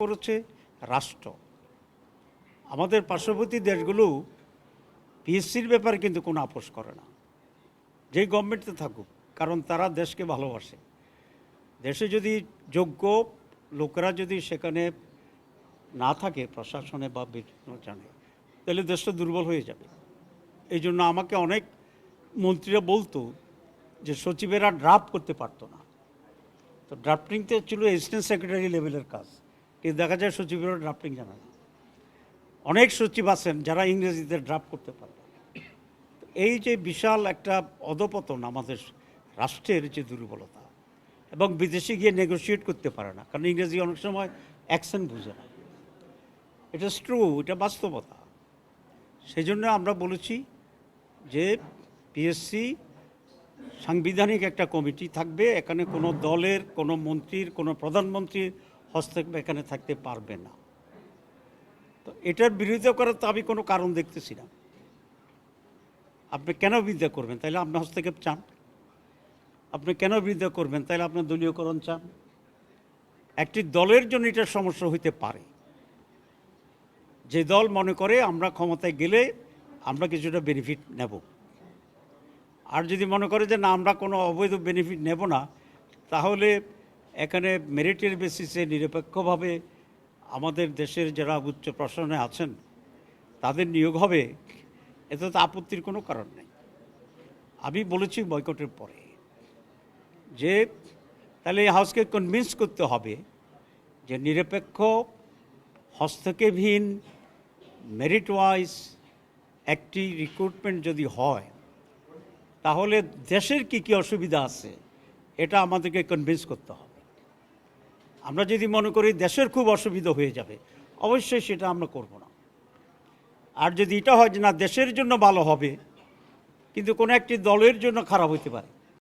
করেছে রাষ্ট্র। আমাদের পার্শ্ববর্তী দেশগুলো পিএসসির ব্যাপারে কিন্তু কোনো আপোষ করে না, যেই গভর্নমেন্টে থাকুক, কারণ তারা দেশকে ভালোবাসে। দেশে যদি যোগ্য লোকেরা যদি সেখানে না থাকে প্রশাসনে বা বিভিন্ন জানে, তাহলে দেশটা দুর্বল হয়ে যাবে। এই জন্য আমাকে অনেক মন্ত্রীরা বলতো যে সচিবেরা ড্রাফট করতে পারতো না, তো ড্রাফটিংতে ছিল অ্যাসিস্ট্যান্ট সেক্রেটারি লেভেলের কাজ, কিন্তু দেখা যায় সচিবেরা ড্রাফটিং জানে না। অনেক সচিব আছেন যারা ইংরেজিতে ড্রাফট করতে পারে। এই যে বিশাল একটা অধপতন আমাদের রাষ্ট্রের যে দুর্বলতা, এবং বিদেশে গিয়ে নেগোশিয়েট করতে পারে না, কারণ ইংরেজি অনেক সময় অ্যাকসেন্ট বুঝে না। এটা ট্রু, এটা বাস্তবতা। সেই জন্য আমরা বলেছি যে পিএসসি সাংবিধানিক একটা কমিটি থাকবে, এখানে কোনো দলের, কোনো মন্ত্রীর, কোনো প্রধানমন্ত্রীর হস্তক্ষেপ এখানে থাকতে পারবে না। তো এটার বিরোধিতা করার তো আমি কোনো কারণ দেখতেছি না। আপনি কেন বিরোধিতা করবেন? তাহলে আপনি হস্তক্ষেপ চান। আপনি কেন বিরোধিতা করবেন? তাহলে আপনি দলীয়করণ চান। একটি দলের জন্য এটার সমস্যা হইতে পারে, যে দল মনে করে আমরা ক্ষমতায় গেলে আমরা কিছুটা বেনিফিট নেব, আর যদি মনে করে যে না আমরা কোনো অবৈধ বেনিফিট নেব না, তাহলে এখানে মেরিটের বেসিসে নিরপেক্ষভাবে আমাদের দেশের যারা উচ্চ প্রশাসনে আছেন তাদের নিয়োগ হবে, এতে তো আপত্তির কোনো কারণ নেই। আমি বলেছি বয়কটের পরে যে তাহলে এই হাউসকে কনভিন্স করতে হবে যে নিরপেক্ষ, হস্তক্ষেপহীন, মেরিট ওয়াইজ একটি রিক্রুটমেন্ট যদি হয়, তাহলে দেশের কী কী অসুবিধা আছে এটা আমাদেরকে কনভিন্স করতে হবে। আমরা যদি মনে করি দেশের খুব অসুবিধা হয়ে যাবে, অবশ্যই সেটা আমরা করব না। আর যদি এটা হয় যে না দেশের জন্য ভালো হবে কিন্তু কোনো একটি দলের জন্য খারাপ হতে পারে,